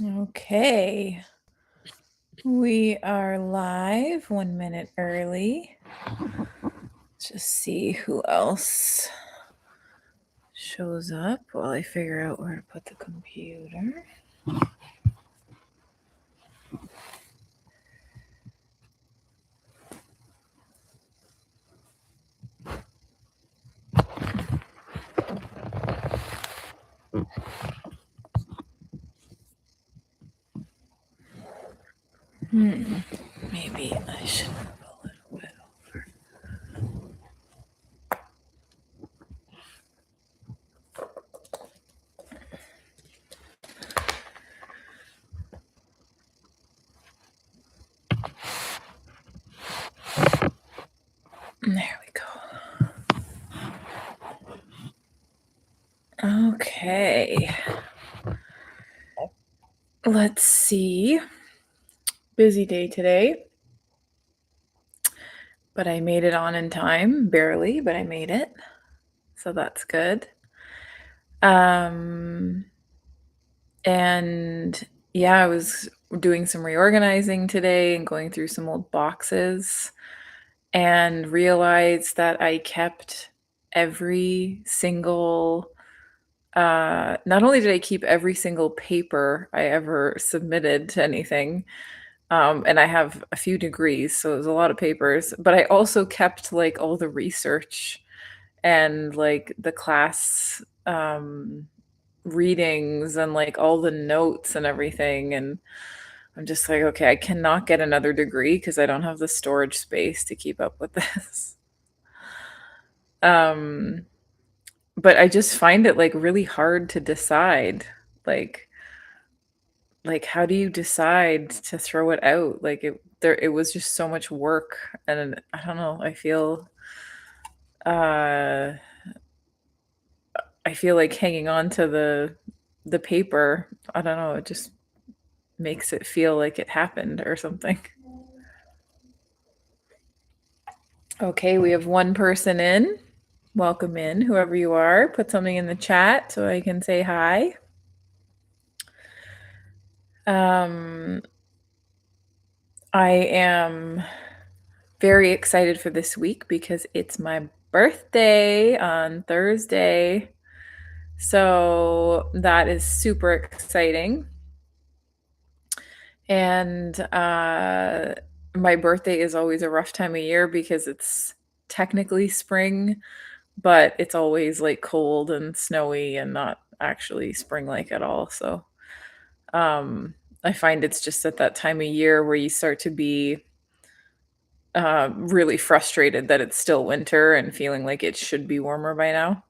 Okay. We are live 1 minute early. Let's just see who else shows up while I figure out where to put the computer. Maybe I should move a little bit over. There we go. Okay. Let's see. Busy day today. But I made it on in time. Barely, but I made it. So that's good. And yeah, I was doing some reorganizing today and going through some old boxes and realized that I kept every single not only did I keep every single paper I ever submitted to anything, and I have a few degrees, so it was a lot of papers, but I also kept like all the research and like the class readings and like all the notes and everything. And I'm just like, okay, I cannot get another degree because I don't have the storage space to keep up with this. But I just find it like really hard to decide. Like like how do you decide to throw it out? Like it was just so much work, and I don't know, uh I feel like hanging on to the paper, I don't know, it just makes it feel like it happened or something. Okay, we have one person in. Welcome in, whoever you are. Put something in the chat so I can say hi. I am very excited for this week because it's my birthday on Thursday. So that is super exciting. And my birthday is always a rough time of year because it's technically spring, but it's always like cold and snowy and not actually spring like at all. So I find it's just at that time of year where you start to be really frustrated that it's still winter and feeling like it should be warmer by now.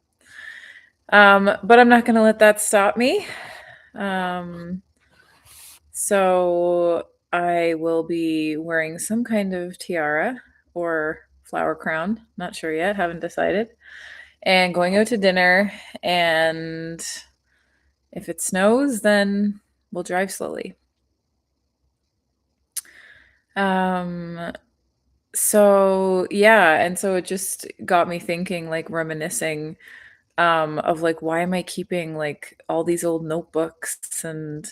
But I'm not going to let that stop me. So I will be wearing some kind of tiara or flower crown. Not sure yet, haven't decided. And going out to dinner. And if it snows, then we'll drive slowly. So yeah, and so it just got me thinking, like reminiscing of like why am I keeping like all these old notebooks and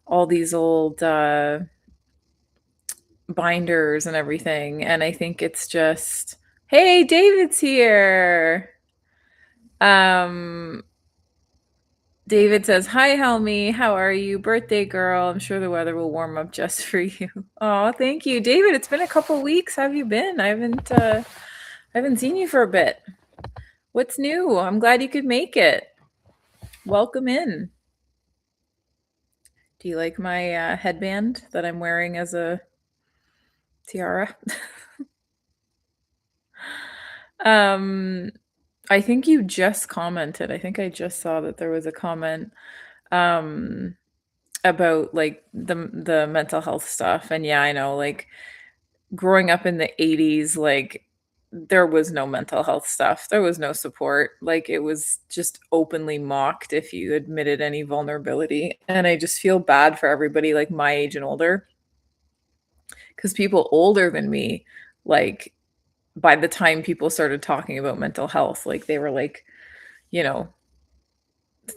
all these old binders and everything. And I think it's just, hey, David's here. Um David says, "Hi Helmi, how are you? Birthday girl. I'm sure the weather will warm up just for you." Oh, thank you. David, it's been a couple weeks. How have you been? I haven't seen you for a bit. What's new? I'm glad you could make it. Welcome in. Do you like my headband that I'm wearing as a tiara? I think you just commented. I think I just saw that there was a comment about like the mental health stuff. And yeah, I know, like growing up in the 80s, like there was no mental health stuff. There was no support. Like it was just openly mocked if you admitted any vulnerability. And I just feel bad for everybody like my age and older, because people older than me, like by the time people started talking about mental health, like they were like, you know,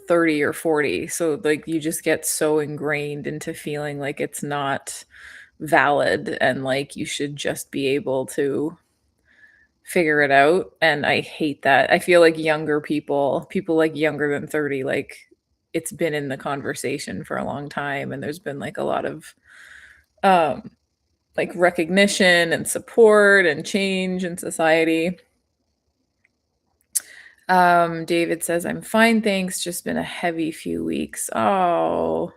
30 or 40. So like you just get so ingrained into feeling like it's not valid and like you should just be able to figure it out, and I hate that. I feel like younger people like younger than 30, like it's been in the conversation for a long time and there's been like a lot of um like recognition and support and change in society. David says, "I'm fine, thanks. Just been a heavy few weeks." Oh,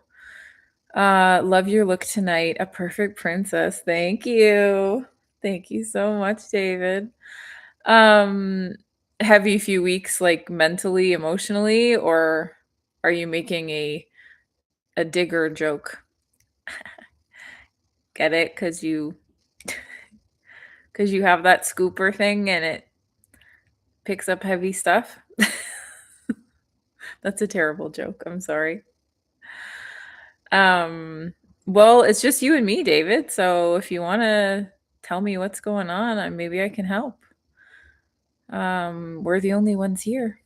love your look tonight. A perfect princess. Thank you. Thank you so much, David. Um, heavy few weeks, like mentally, emotionally, or are you making a digger joke? Get it? Because you have that scooper thing and it picks up heavy stuff. That's a terrible joke. I'm sorry. Um, well, it's just you and me, David. So if you want to tell me what's going on, maybe I can help. We're the only ones here.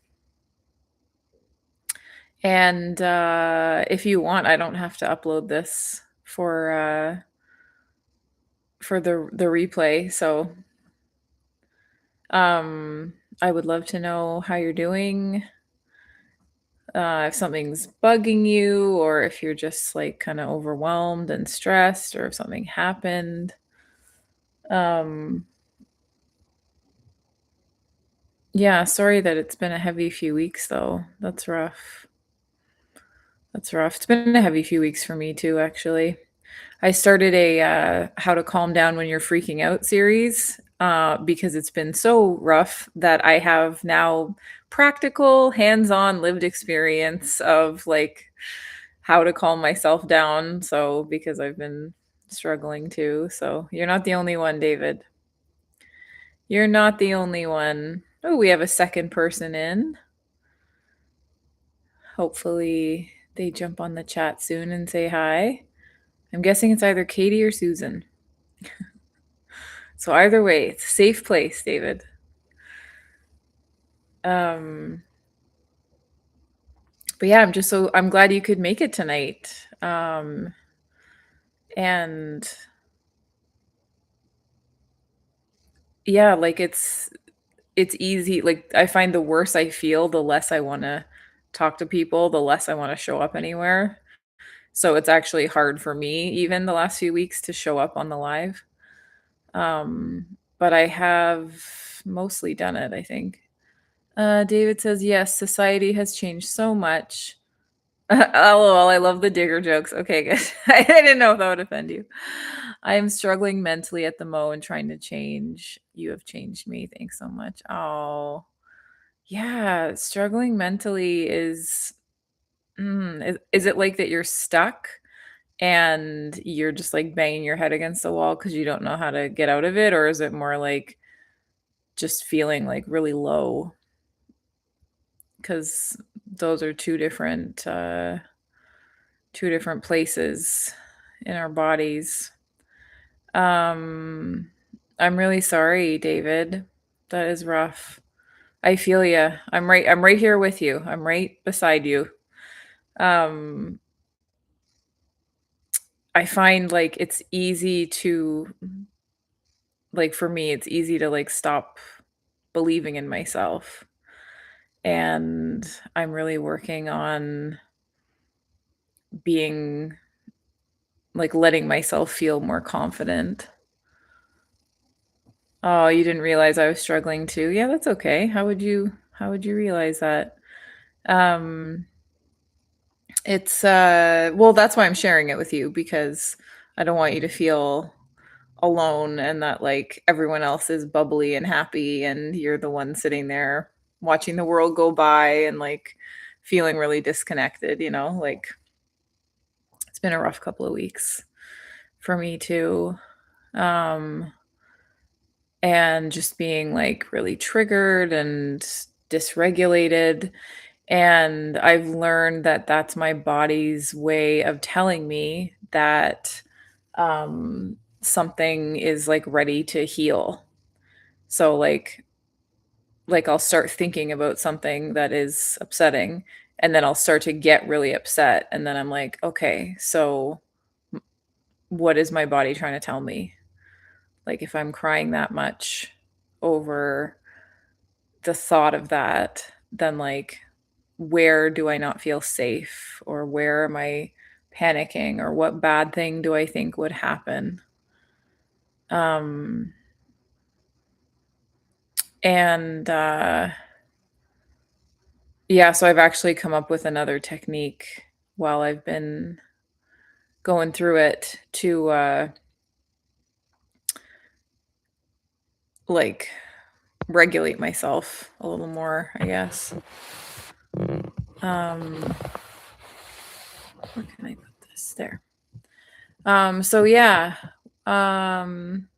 And if you want, I don't have to upload this for the replay. So um, I would love to know how you're doing. If something's bugging you, or if you're just like kind of overwhelmed and stressed, or if something happened. Um, yeah, sorry that it's been a heavy few weeks, though. That's rough. That's rough. It's been a heavy few weeks for me, too, actually. I started a How to Calm Down When You're Freaking Out series because it's been so rough that I have now practical, hands on lived experience of like how to calm myself down. So, because I've been struggling too. So, you're not the only one, David. You're not the only one. Oh, we have a second person in. Hopefully, they jump on the chat soon and say hi. I'm guessing it's either Katie or Susan. So either way, it's a safe place, David. Um, but yeah, I'm glad you could make it tonight. And yeah, like it's easy. Like I find the worse I feel, the less I want to talk to people, the less I want to show up anywhere. So it's actually hard for me even the last few weeks to show up on the live. But I have mostly done it, I think. David says, yes, society has changed so much. LOL, I love the digger jokes. Okay, good. I didn't know if that would offend you. I am struggling mentally at the mo and trying to change. You have changed me. Thanks so much. Oh, yeah. Struggling mentally is it like that you're stuck and you're just like banging your head against the wall because you don't know how to get out of it? Or is it more like just feeling like really low? Because those are two different places in our bodies. Um, I'm really sorry, David. That is rough. I feel you. I'm right here with you. I'm right beside you. Um, I find like it's easy to like for me it's easy to like stop believing in myself. And I'm really working on being like letting myself feel more confident. Oh, you didn't realize I was struggling too. Yeah, that's okay. How would you realize that? Um it's well, that's why I'm sharing it with you because I don't want you to feel alone and that like everyone else is bubbly and happy and you're the one sitting there watching the world go by and like feeling really disconnected, Like it's been a rough couple of weeks for me too. Um and just being like really triggered and dysregulated. And I've learned that that's my body's way of telling me that something is like ready to heal. So like I'll start thinking about something that is upsetting And then I'll start to get really upset. And then I'm like, okay, so what is my body trying to tell me? Like, if I'm crying that much over the thought of that, then like, where do I not feel safe? Or where am I panicking? Or what bad thing do I think would happen? Um, and yeah, so I've actually come up with another technique while I've been going through it to like regulate myself a little more, I guess. Where can I put this? There. So yeah. Um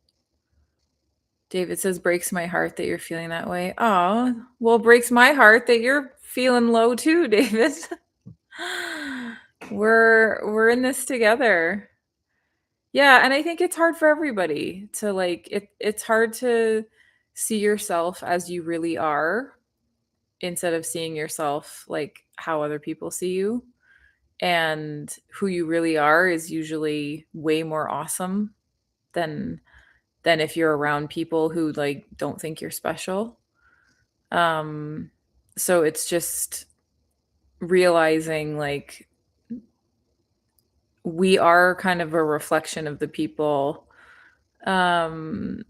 David says breaks my heart that you're feeling that way. Oh, well, breaks my heart that you're feeling low too, David. We're in this together. Yeah, and I think it's hard for everybody to like it's hard to see yourself as you really are instead of seeing yourself like how other people see you. And who you really are is usually way more awesome than if you're around people who like don't think you're special. Um so it's just realizing like we are kind of a reflection of the people um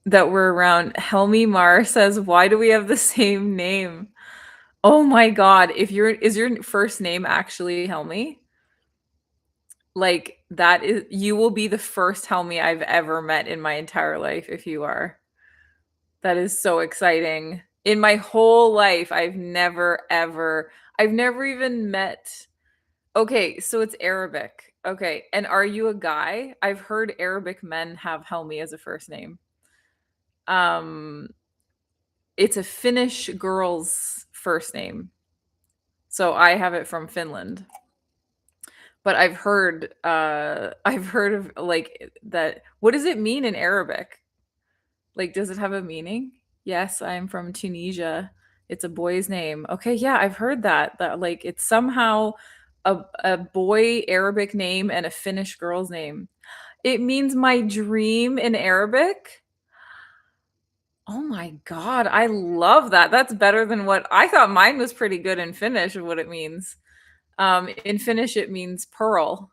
that we're around. Helmi Mar says, "Why do we have the same name?" Oh my god, if you're is your first name actually Helmi? Like that is you will be the first Helmi I've ever met in my entire life if you are. That is so exciting. In my whole life, I've never even met. Okay, so it's Arabic. Okay, and are you a guy? I've heard Arabic men have Helmi as a first name. Um, it's a Finnish girl's first name. So I have it from Finland. But I've heard of like that. What does it mean in Arabic? Like, does it have a meaning? Yes, I'm from Tunisia. It's a boy's name. Okay, yeah, I've heard that. That like it's somehow a boy Arabic name and a Finnish girl's name. It means my dream in Arabic. Oh my god, I love that. That's better than what I thought mine was pretty good in Finnish of what it means. In Finnish it means pearl.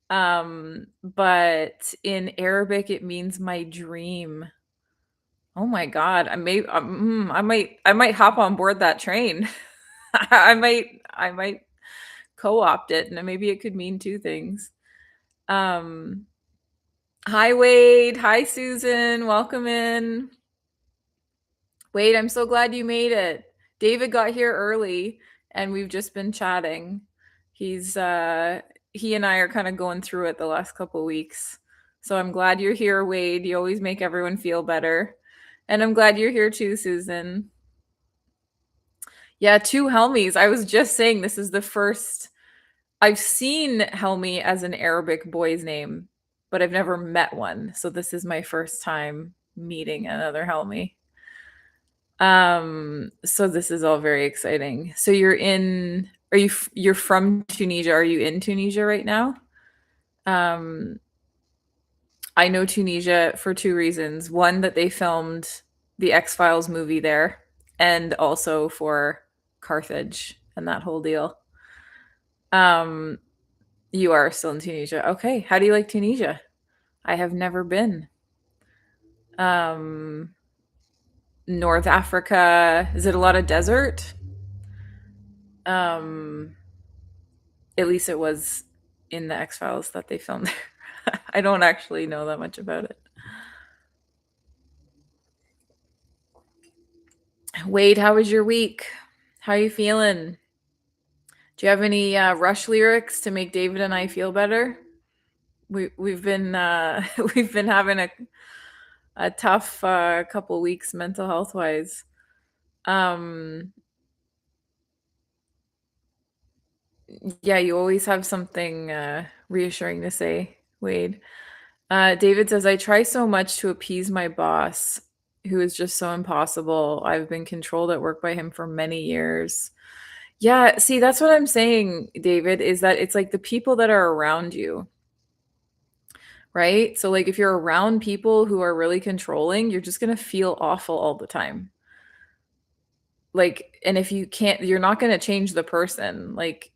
But in Arabic it means my dream. Oh my god, I might hop on board that train. I might co-opt it and maybe it could mean two things. Um Hi Wade, hi Susan, welcome in. Wade, I'm so glad you made it. David got here early and we've just been chatting. He's he and I are kind of going through it the last couple of weeks. So I'm glad you're here, Wade. You always make everyone feel better. And I'm glad you're here too, Susan. Yeah, two Helmis. I was just saying this is the first I've seen Helmi as an Arabic boy's name, but I've never met one. So this is my first time meeting another Helmi. So this is all very exciting. So you're from Tunisia? Are you in Tunisia right now? Um, I know Tunisia for two reasons. One, that they filmed the X-Files movie there, and also for Carthage and that whole deal. Um, you are still in Tunisia. Okay. How do you like Tunisia? I have never been. Um, North Africa. Is it a lot of desert? Um, at least it was in the X Files that they filmed there. I don't actually know that much about it. Wade, how was your week? How are you feeling? Do you have any Rush lyrics to make David and I feel better? We've been we've been having a tough couple weeks mental health wise. Um, yeah, you always have something reassuring to say, Wade. David says, I try so much to appease my boss. who is just so impossible. I've been controlled at work by him for many years. Yeah, see, that's what I'm saying, David, is that it's like the people that are around you, right? So, like, if you're around people who are really controlling, you're just gonna feel awful all the time. Like, and if you can't, you're not gonna change the person. Like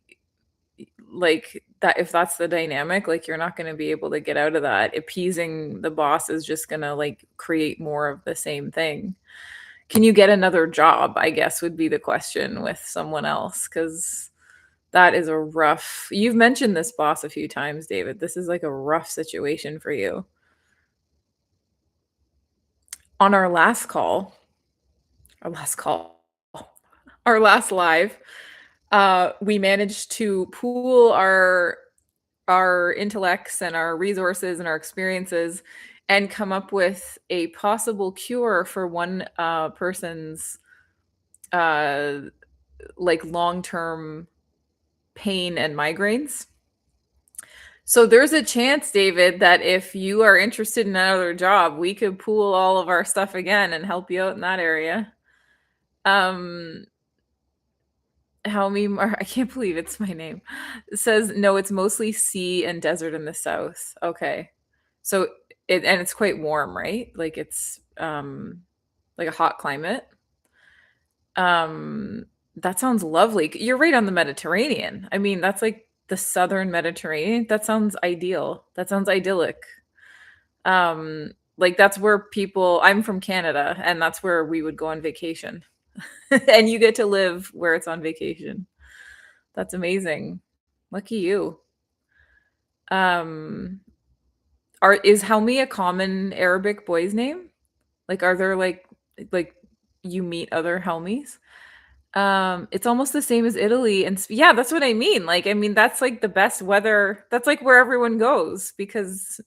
that, if that's the dynamic, like you're not gonna be able to get out of that. Appeasing the boss is just gonna like create more of the same thing. Can you get another job, I guess would be the question with someone else, because that is a rough, you've mentioned this boss a few times, David. This is like a rough situation for you. On our last call, our last live, we managed to pool our intellects and our resources and our experiences and come up with a possible cure for one person's uh, like long-term pain and migraines. So there's a chance, David, that if you are interested in another job, we could pool all of our stuff again and help you out in that area. Um, I can't believe it's my name. It says no, it's mostly sea and desert in the south. Okay. So and it's quite warm, right? Like it's like a hot climate. Um that sounds lovely. You're right on the Mediterranean. I mean, that's like the southern Mediterranean. That sounds ideal. That sounds idyllic. Like that's where people, I'm from Canada and that's where we would go on vacation. And you get to live where it's on vacation. That's amazing. Lucky you. Um, is Helmi a common Arabic boy's name? Like, are there like you meet other Helmis? It's almost the same as Italy, and yeah, that's what I mean. Like, I mean, that's like the best weather. That's like where everyone goes because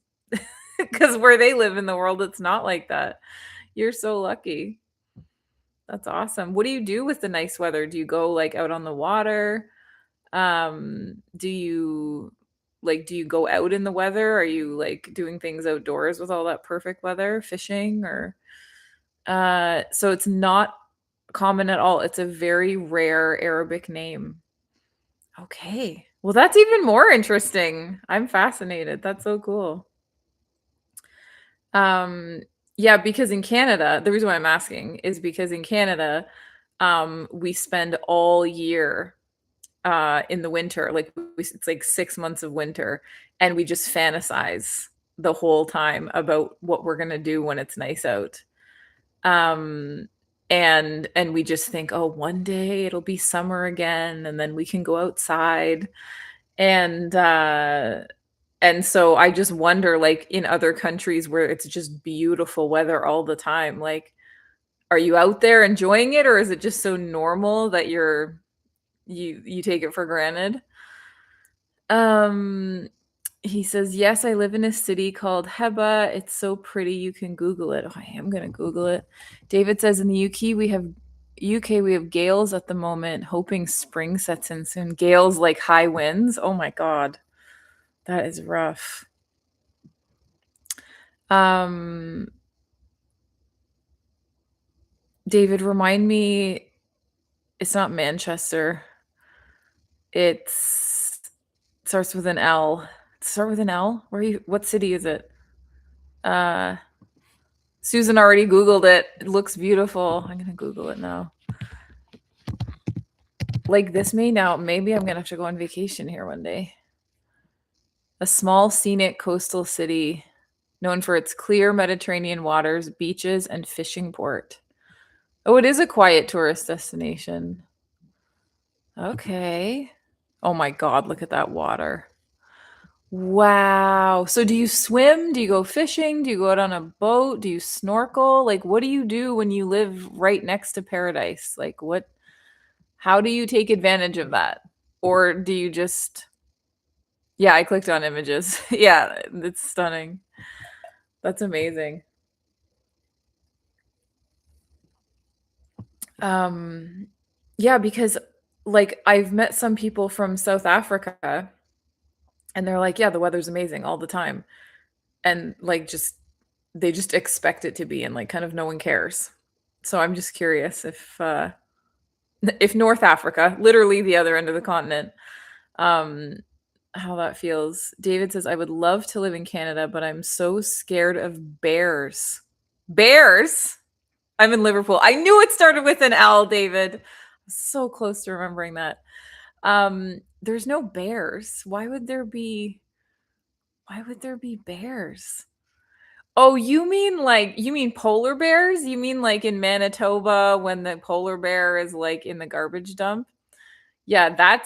because where they live in the world, it's not like that. You're so lucky. That's awesome. What do you do with the nice weather? Do you go like out on the water? Do you do you go out in the weather? Are you like doing things outdoors with all that perfect weather, fishing or so it's not common at all. It's a very rare Arabic name. Okay. Well, that's even more interesting. I'm fascinated. That's so cool. Um yeah, because in Canada, the reason why I'm asking is because in Canada, we spend all year in the winter, like it's like 6 months of winter, and we just fantasize the whole time about what we're gonna do when it's nice out. um and we just think, oh, one day it'll be summer again and then we can go outside. And so I just wonder, like in other countries where it's just beautiful weather all the time, like are you out there enjoying it, or is it just so normal that you take it for granted? Um, he says, "Yes, I live in a city called Heba. It's so pretty. You can Google it." Oh, I am gonna Google it. David says, "In the UK we have gales at the moment, hoping spring sets in soon." Gales like high winds. Oh my God, that is rough. Um, David, remind me. It's not Manchester. It's it starts with an L. Start with an L. Where you? What city is it? Uh, Susan already Googled it. It looks beautiful. I'm gonna Google it now. Like this may now, maybe I'm gonna have to go on vacation here one day. A small scenic coastal city known for its clear Mediterranean waters, beaches, and fishing port. Oh, it is a quiet tourist destination. Okay. Oh my God, look at that water. Wow. So do you swim? Do you go fishing? Do you go out on a boat? Do you snorkel? Like what do you do when you live right next to paradise? Like what how do you take advantage of that? Or do you just yeah, I clicked on images. Yeah, it's stunning. That's amazing. Um yeah, because like I've met some people from South Africa and they're like, yeah, the weather's amazing all the time. And like just they just expect it to be, and like kind of no one cares. So I'm just curious if North Africa, literally the other end of the continent, um, how that feels. David says, I would love to live in Canada, but I'm so scared of bears. Bears? I'm in Liverpool. I knew it started with an L, David. So close to remembering that. There's no bears. Why would there be bears? Oh, you mean polar bears? You mean like in Manitoba when the polar bear is like in the garbage dump? Yeah,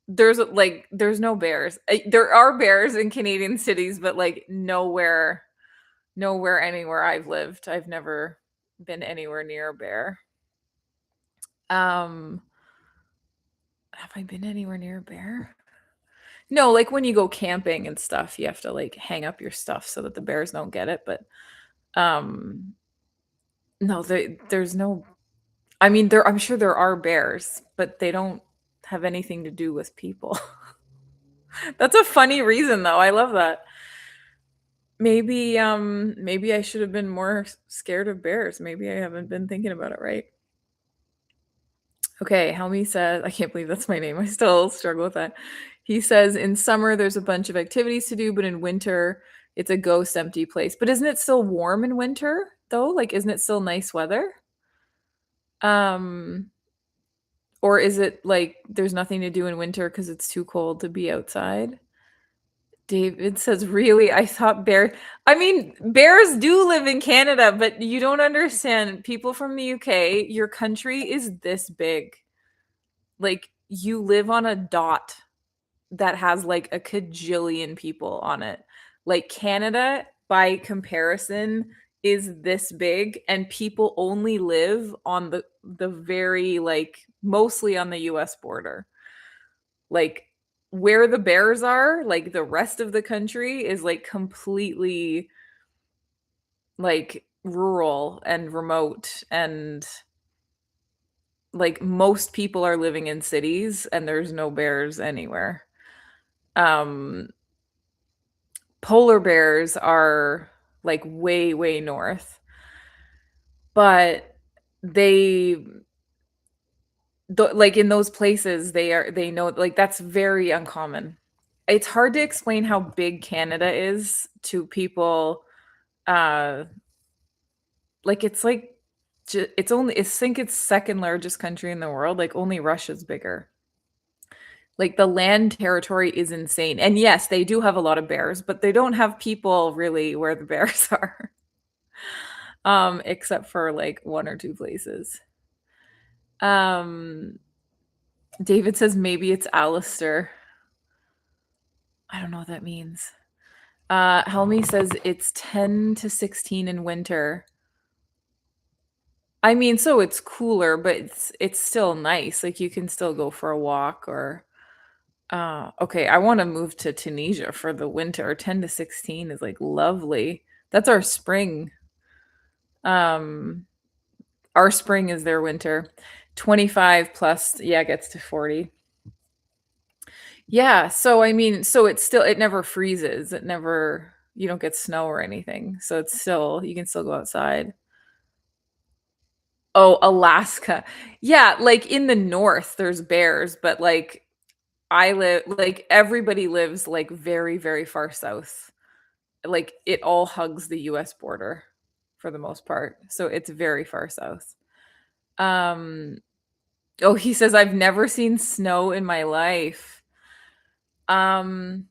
there's no bears. There are bears in Canadian cities, but like nowhere anywhere I've lived. I've never been anywhere near a bear. Um, have I been anywhere near a bear? No, like when you go camping and stuff, you have to like hang up your stuff so that the bears don't get it. But um, no, there's no. I mean, I'm sure there are bears, but they don't have anything to do with people. That's a funny reason, though. I love that. Maybe I should have been more scared of bears. Maybe I haven't been thinking about it right. Okay, Helmi says, I can't believe that's my name. I still struggle with that. He says, in summer, there's a bunch of activities to do, but in winter, it's a ghost empty place. But isn't it still warm in winter, though? Like, isn't it still nice weather? Um, or is it like there's nothing to do in winter because it's too cold to be outside? David says, really? I thought I mean, bears do live in Canada, but you don't understand. People from the UK, your country is this big. Like, you live on a dot that has like a cajillion people on it. Like, Canada, by comparison, is this big, and people only live on the very like mostly on the US border. Like, where the bears are, like the rest of the country is like completely like rural and remote, and like most people are living in cities and there's no bears anywhere. Um Polar bears are like way north, but they like in those places they know like that's very uncommon. It's hard to explain how big Canada is to people. uh like it's like it's only I think it's second largest country in the world. Like, only Russia's bigger. Like, the land territory is insane. And yes, they do have a lot of bears, but they don't have people really where the bears are. Except for like one or two places. Um David says maybe it's Alistair. I don't know what that means. Helmi says it's 10 to 16 in winter. I mean, so it's cooler, but it's still nice. Like, you can still go for a walk or okay, I want to move to Tunisia for the winter. 10 to 16 is like lovely. That's our spring. Um our spring is their winter. 25 plus, yeah, gets to 40. Yeah, so I mean, so it never freezes. It never You don't get snow or anything. So it's still you can still go outside. Oh, Alaska. Yeah, like in the north there's bears, but like I live like everybody lives like very far south. Like, it all hugs the US border for the most part. So it's very far south. Um oh, he says I've never seen snow in my life. Um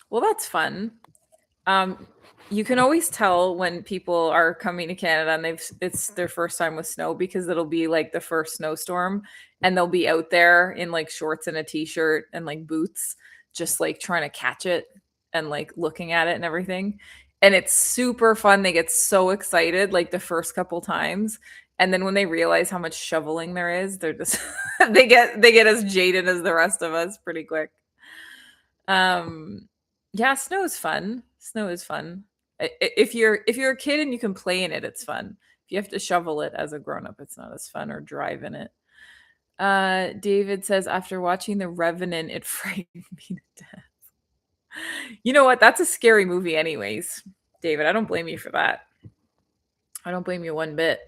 well, that's fun. Um, you can always tell when people are coming to Canada and it's their first time with snow, because it'll be like the first snowstorm and they'll be out there in like shorts and a t-shirt and like boots, just like trying to catch it and like looking at it and everything. And it's super fun. They get so excited like the first couple times. And then when they realize how much shoveling there is, they're just they get as jaded as the rest of us pretty quick. Um, yeah, snow is fun. Snow is fun. If you're a kid and you can play in it, it's fun. If you have to shovel it as a grown up, it's not as fun, or drive in it. David says after watching The Revenant, it frightened me to death. You know what? That's a scary movie, anyways. David. I don't blame you for that. I don't blame you one bit.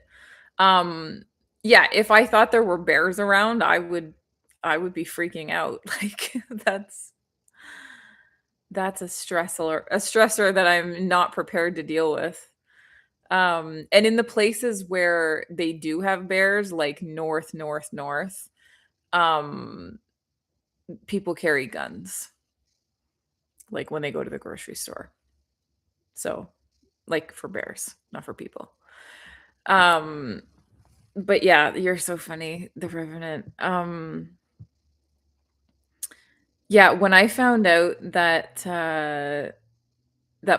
Um, yeah, if I thought there were bears around, I would be freaking out. Like that's a stressor that I'm not prepared to deal with. And in the places where they do have bears, like north, north, north, um, people carry guns, like when they go to the grocery store. So, like for bears, not for people. Um, but yeah, you're so funny, the Revenant. Yeah, when I found out that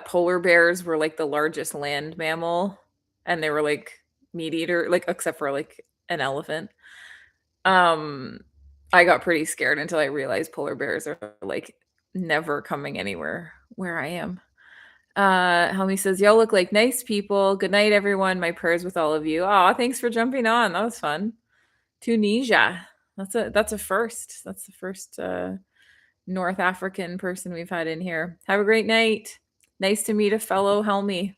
polar bears were like the largest land mammal, and they were like meat eater, like except for like an elephant. Um, I got pretty scared until I realized polar bears are like never coming anywhere where I am. Helmi says, "Y'all look like nice people. Good night, everyone. My prayers with all of you." Aw, thanks for jumping on. That was fun. Tunisia. That's a first. That's the first North African person we've had in here. Have a great night. Nice to meet a fellow Helmi.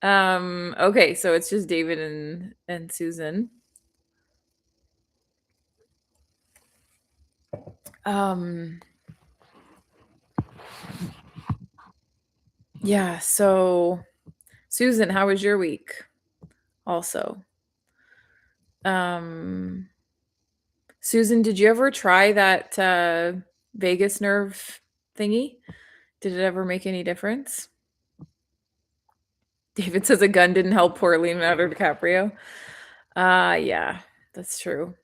Okay, so it's just David and Susan. Um, yeah, so Susan, how was your week? Also. Um, Susan, did you ever try that vagus nerve thingy? Did it ever make any difference? David says a gun didn't help poor Leonardo DiCaprio. Yeah, that's true.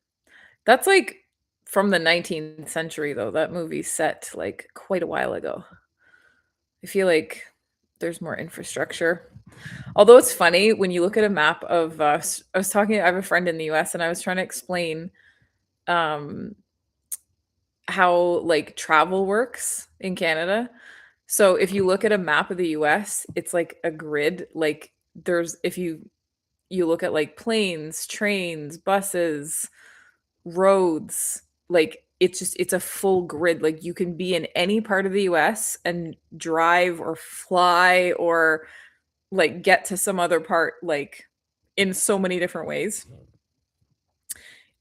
That's like from the 19th century, though. That movie's set like quite a while ago. I feel like there's more infrastructure. Although it's funny when you look at a map of, I was talking, I have a friend in the US and I was trying to explain um, how like travel works in Canada. So if you look at a map of the US, it's like a grid. Like there's, if you look at like planes, trains, buses, roads, like it's a full grid. Like you can be in any part of the US and drive or fly or like get to some other part like in so many different ways.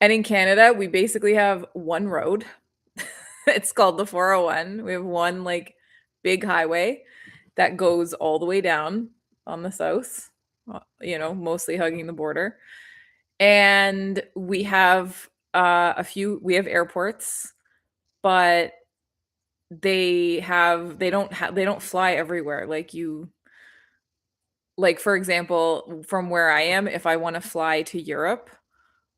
And in Canada, we basically have one road. It's called the 401. We have one like big highway that goes all the way down on the south, mostly hugging the border. And we have airports, but they don't fly everywhere like for example, from where I am, if I want to fly to Europe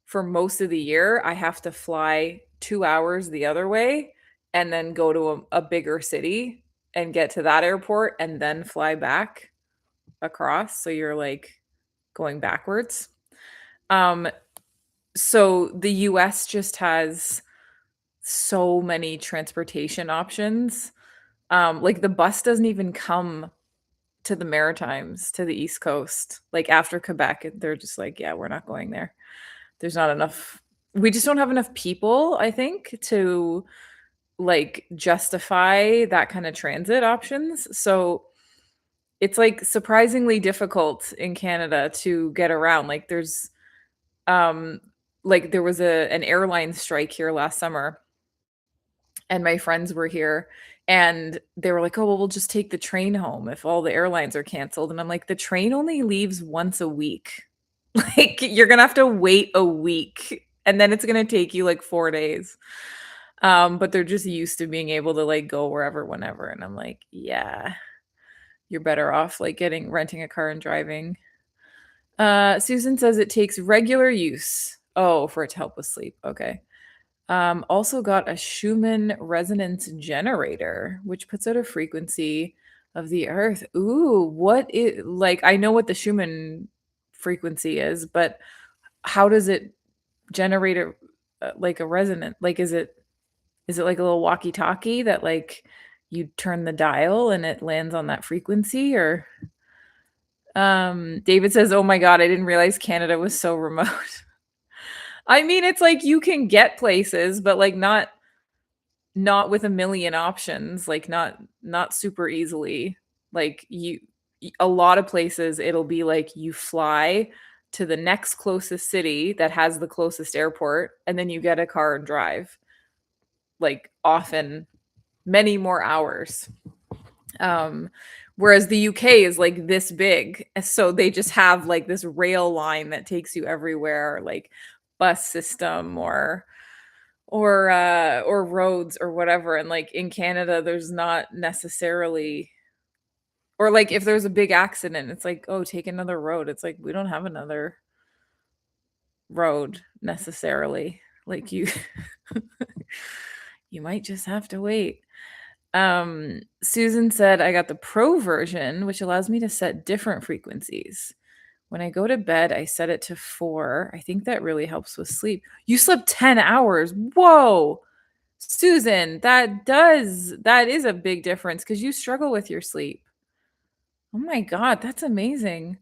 for most of the year, I have to fly 2 hours the other way and then go to a bigger city and get to that airport and then fly back across. So you're like going backwards. Um, so the US just has so many transportation options. Like the bus doesn't even come to the Maritimes, to the East Coast. Like after Quebec, they're just like, yeah, we're not going there. There's not enough. We just don't have enough people, I think, to like justify that kind of transit options. So it's like surprisingly difficult in Canada to get around. Um like there was an airline strike here last summer and my friends were here and they were like, "Oh, well, we'll just take the train home if all the airlines are canceled." And I'm like, "The train only leaves once a week. Like you're going to have to wait a week and then it's going to take you like 4 days." But they're just used to being able to like go wherever whenever and I'm like, "Yeah, you're better off like renting a car and driving." Susan says it takes regular use. Oh, for it to help with sleep. Okay. Also got a Schumann resonance generator, which puts out a frequency of the earth. Ooh, what is like I know what the Schumann frequency is, but how does it generate like a resonant? Like is it like a little walkie-talkie that like you turn the dial and it lands on that frequency or David says, "Oh my god, I didn't realize Canada was so remote." I mean, it's like you can get places, but like not with a million options, like not super easily. Like a lot of places it'll be like you fly to the next closest city that has the closest airport and then you get a car and drive. Like often many more hours. Um, whereas the UK is like this big, so they just have like this rail line that takes you everywhere, like bus system or roads or whatever. And like in Canada, there's not necessarily, or like if there's a big accident, it's like, oh, take another road. It's like we don't have another road necessarily. Like you, you might just have to wait. Susan said I got the pro version, which allows me to set different frequencies. When I go to bed, I set it to 4. I think that really helps with sleep. You slept 10 hours. Whoa. Susan, that is a big difference because you struggle with your sleep. Oh my God, that's amazing.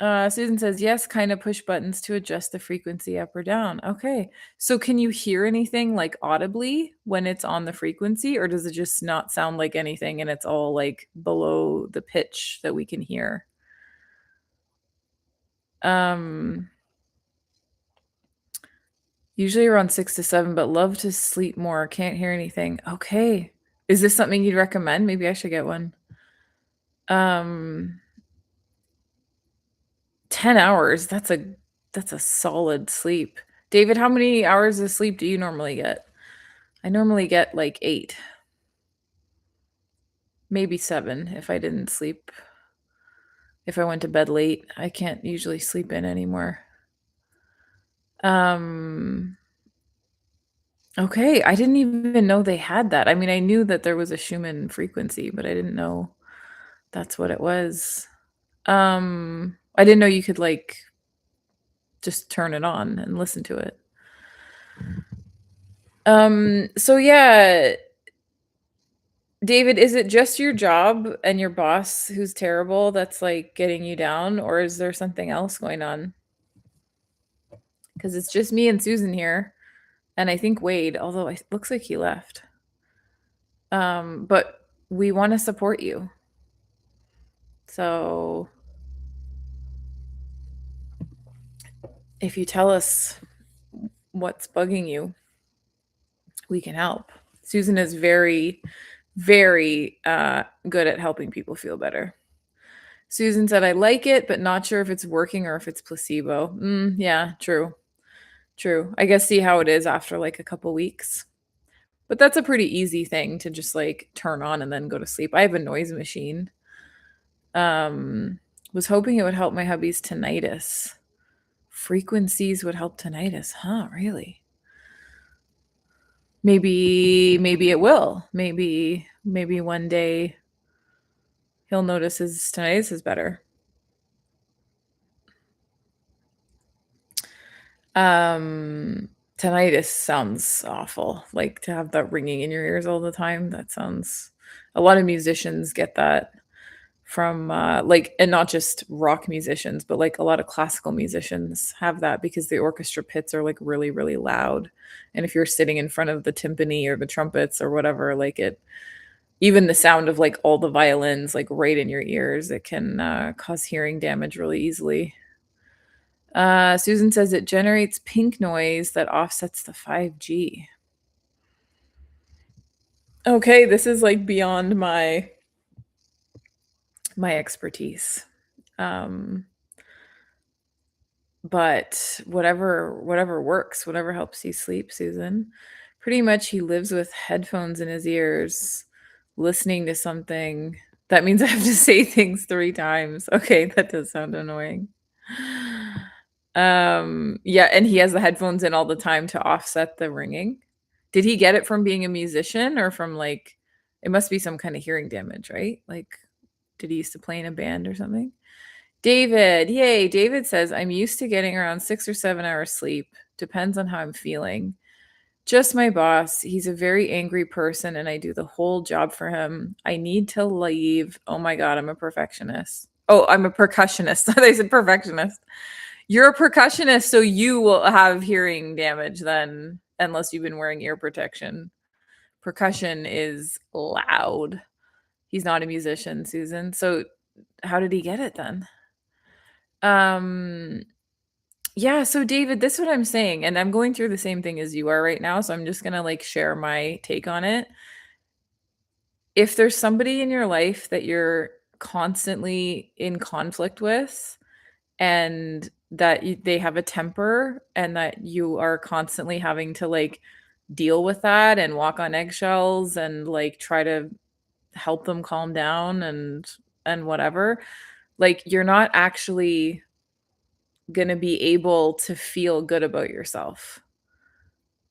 Susan says, yes, kind of push buttons to adjust the frequency up or down. Okay. So can you hear anything like audibly when it's on the frequency, or does it just not sound like anything and it's all like below the pitch that we can hear? Um, Usually around 6 to 7, but love to sleep more. Can't hear anything. Okay. Is this something you'd recommend? Maybe I should get one. Um, 10 hours. That's a solid sleep. David, how many hours of sleep do you normally get? I normally get like 8, maybe 7 if I didn't sleep. If I went to bed late, I can't usually sleep in anymore. Um okay, I didn't even know they had that. I mean, I knew that there was a Schumann frequency, but I didn't know that's what it was. I didn't know you could like just turn it on and listen to it. So yeah, David, is it just your job and your boss who's terrible that's like getting you down, or is there something else going on? Because it's just me and Susan here, and I think Wade, although it looks like he left. But we want to support you. So if you tell us what's bugging you, we can help. Susan is very, very good at helping people feel better. Susan said, I like it, but not sure if it's working or if it's placebo. Yeah, true. True. I guess see how it is after like a couple weeks. But that's a pretty easy thing to just like turn on and then go to sleep. I have a noise machine. Was hoping it would help my hubby's tinnitus. Frequencies would help tinnitus. Huh, really? Maybe it will. Maybe one day he'll notice his tinnitus is better. Tinnitus sounds awful. Like to have that ringing in your ears all the time. That sounds, a lot of musicians get that from like, and not just rock musicians, but like a lot of classical musicians have that because the orchestra pits are like really, really loud. And if you're sitting in front of the timpani or the trumpets or whatever, like it, even the sound of like all the violins like right in your ears, it can cause hearing damage really easily. Susan says it generates pink noise that offsets the 5G. Okay, this is like beyond my expertise. But whatever works, whatever helps you sleep, Susan. Pretty much he lives with headphones in his ears, listening to something. That means I have to say things 3 times. Okay, that does sound annoying. Yeah, and he has the headphones in all the time to offset the ringing. Did he get it from being a musician or from like, it must be some kind of hearing damage, right? Like, did he used to play in a band or something? David, yay. David says, I'm used to getting around 6 or 7 hours sleep. Depends on how I'm feeling. Just my boss. He's a very angry person and I do the whole job for him. I need to leave. Oh my God, I'm a perfectionist. Oh, I'm a percussionist. They said perfectionist. You're a percussionist, so you will have hearing damage then, unless you've been wearing ear protection. Percussion is loud. He's not a musician, Susan. So how did he get it then? Um yeah, so David, this is what I'm saying, and I'm going through the same thing as you are right now, so I'm just going to like share my take on it. If there's somebody in your life that you're constantly in conflict with, and that they have a temper, and that you are constantly having to like deal with that and walk on eggshells and like try to help them calm down and whatever, like you're not actually going to be able to feel good about yourself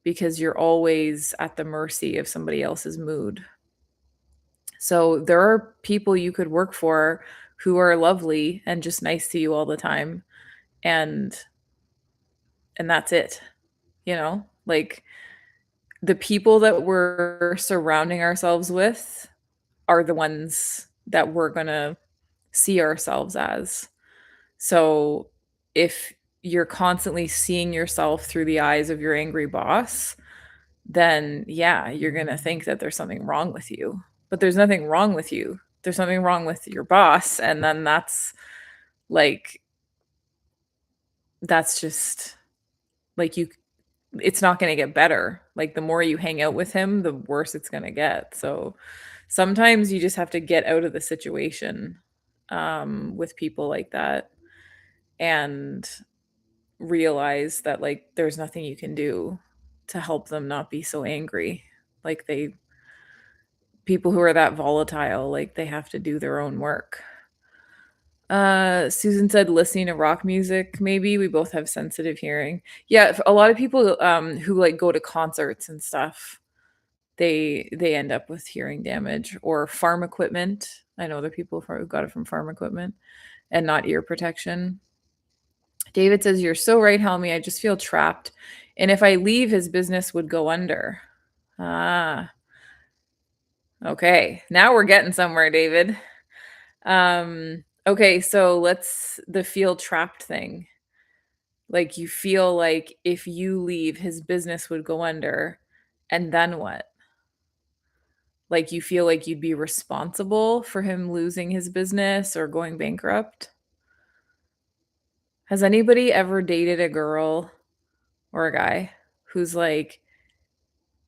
because you're always at the mercy of somebody else's mood. So there are people you could work for who are lovely and just nice to you all the time, and that's it. You know? Like the people that we're surrounding ourselves with are the ones that we're going to see ourselves as. So if you're constantly seeing yourself through the eyes of your angry boss, then yeah, you're going to think that there's something wrong with you. But there's nothing wrong with you. There's something wrong with your boss. And then like, that's just like it's not going to get better. Like, the more you hang out with him, the worse it's going to get. So sometimes you just have to get out of the situation with people like that and realize that like there's nothing you can do to help them not be so angry. Like people who are that volatile, like they have to do their own work. Susan said listening to rock music, maybe. We both have sensitive hearing. Yeah, a lot of people who like go to concerts and stuff, they end up with hearing damage or farm equipment. I know there are people who got it from farm equipment and not ear protection. David says, "You're so right, Helmi. I just feel trapped. And if I leave, his business would go under." Ah, okay. Now we're getting somewhere, David. Okay, so let's the feel trapped thing. Like you feel like if you leave, his business would go under. And then what? Like you feel like you'd be responsible for him losing his business or going bankrupt? Has anybody ever dated a girl or a guy who's like,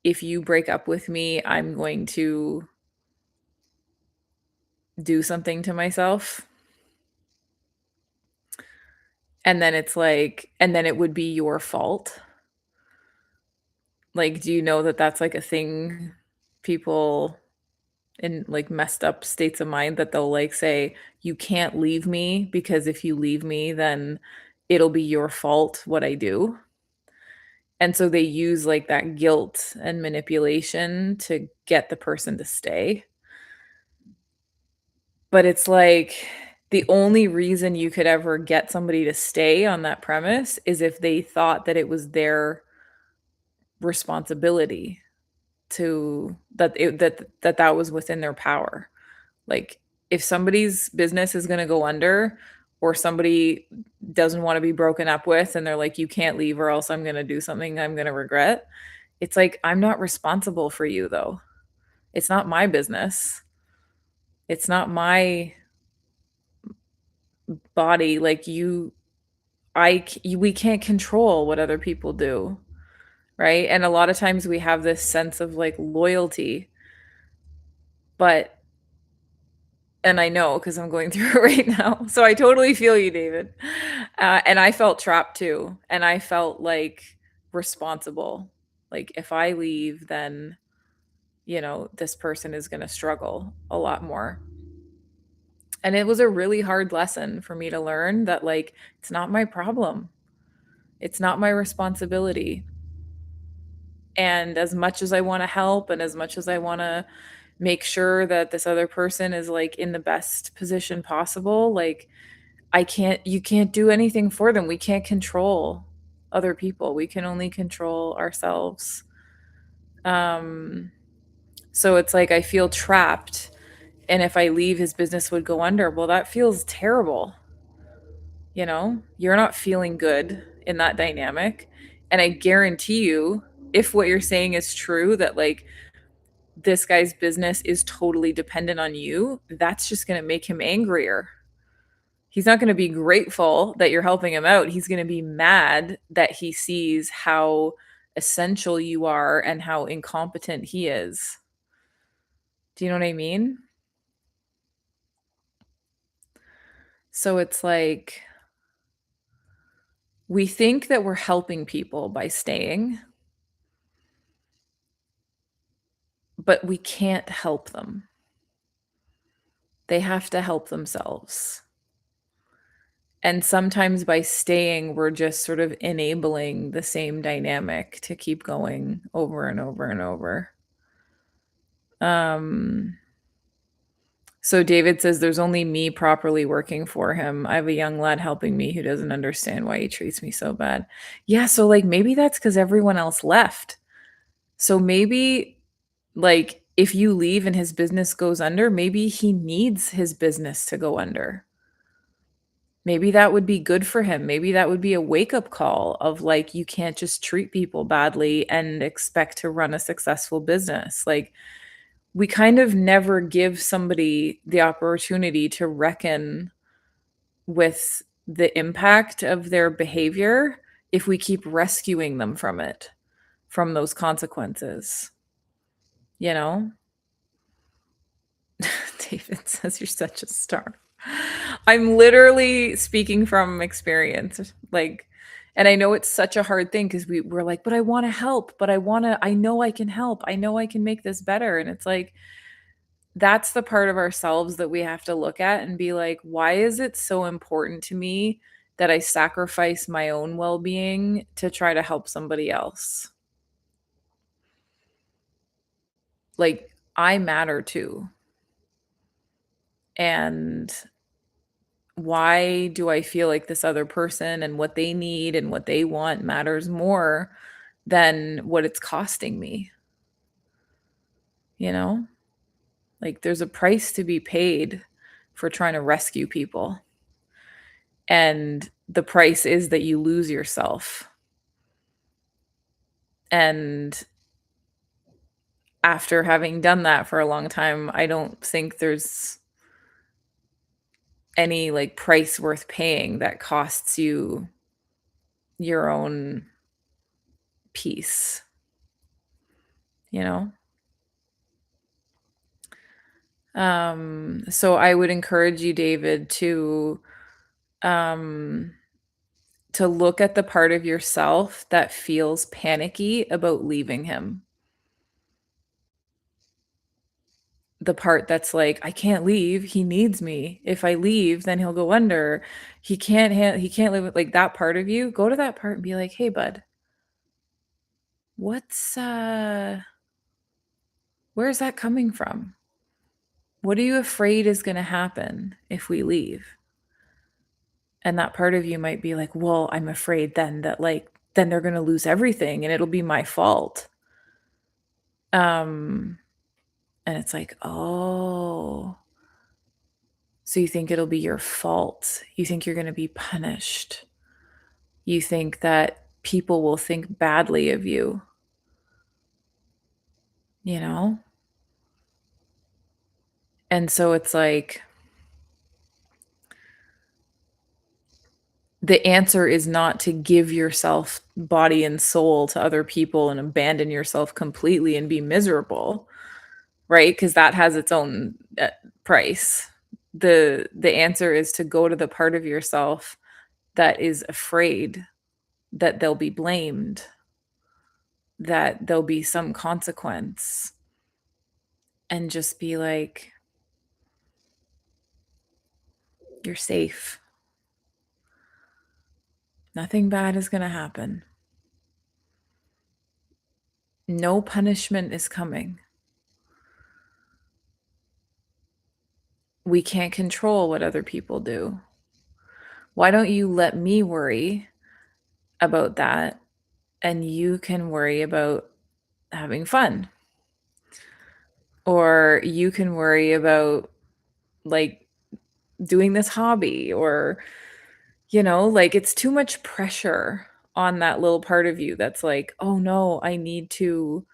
if you break up with me, I'm going to do something to myself? And then it's like, and then it would be your fault. Like, do you know that that's like a thing people in like messed up states of mind that they'll like say, you can't leave me because if you leave me, then it'll be your fault what I do. And so they use like that guilt and manipulation to get the person to stay. But it's like the only reason you could ever get somebody to stay on that premise is if they thought that it was their responsibility to that was within their power. Like if somebody's business is going to go under or somebody doesn't want to be broken up with and they're like you can't leave or else I'm going to do something I'm going to regret. It's like I'm not responsible for you though. It's not my business. It's not my body like we can't control what other people do, right? And a lot of times we have this sense of like loyalty, but and I know because I'm going through it right now. So I totally feel you, David. And I felt trapped too. And I felt like responsible. Like if I leave, then, this person is going to struggle a lot more. And it was a really hard lesson for me to learn that, like, it's not my problem. It's not my responsibility. And as much as I want to help and as much as I want to make sure that this other person is like in the best position possible, like you can't do anything for them. We can't control other people. We can only control ourselves. So it's like I feel trapped. And if I leave, his business would go under. Well, that feels terrible. You're not feeling good in that dynamic. And I guarantee you, if what you're saying is true, that like this guy's business is totally dependent on you, that's just going to make him angrier. He's not going to be grateful that you're helping him out. He's going to be mad that he sees how essential you are and how incompetent he is. Do you know what I mean? So it's like we think that we're helping people by staying, but we can't help them. They have to help themselves. And sometimes by staying, we're just sort of enabling the same dynamic to keep going over and over and over. Um, so David says, there's only me properly working for him. I have a young lad helping me who doesn't understand why he treats me so bad. Yeah, so like maybe that's because everyone else left. So maybe like if you leave and his business goes under, maybe he needs his business to go under. Maybe that would be good for him. Maybe that would be a wake up call of like, you can't just treat people badly and expect to run a successful business. Like, we kind of never give somebody the opportunity to reckon with the impact of their behavior if we keep rescuing them from it, from those consequences, you know? David says you're such a star. I'm literally speaking from experience. Like, and I know it's such a hard thing because we're like, but I want to help, but I know I can help. I know I can make this better. And it's like, that's the part of ourselves that we have to look at and be like, why is it so important to me that I sacrifice my own well being to try to help somebody else? Like, I matter too. And why do I feel like this other person and what they need and what they want matters more than what it's costing me? You know, like there's a price to be paid for trying to rescue people. And the price is that you lose yourself. And after having done that for a long time, I don't think there's any like price worth paying that costs you your own peace, you know? So I would encourage you, David, um, to look at the part of yourself that feels panicky about leaving him. The part that's like, I can't leave. He needs me. If I leave, then he'll go under. He can't live with like that part of you. Go to that part and be like, hey, bud, what's where's that coming from? What are you afraid is going to happen if we leave? And that part of you might be like, well, I'm afraid then that like then they're going to lose everything and it'll be my fault. Um and it's like, "Oh, so you think it'll be your fault. You think you're going to be punished. You think that people will think badly of you, you know?" And so it's like the answer is not to give yourself body and soul to other people and abandon yourself completely and be miserable, right? Because that has its own price. The answer is to go to the part of yourself that is afraid that they'll be blamed, that there'll be some consequence, and just be like, you're safe. Nothing bad is going to happen. No punishment is coming. We can't control what other people do. Why don't you let me worry about that and you can worry about having fun? Or you can worry about like doing this hobby or like it's too much pressure on that little part of you that's like, "Oh no, I need to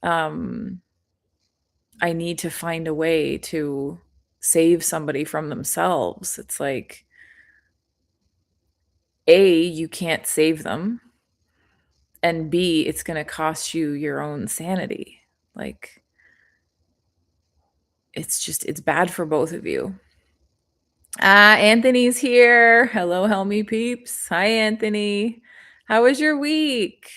um I need to find a way to save somebody from themselves. It's like, A, you can't save them, and B, it's gonna cost you your own sanity. Like, it's bad for both of you. Ah, Anthony's here. Hello, Helmi peeps. Hi, Anthony. How was your week?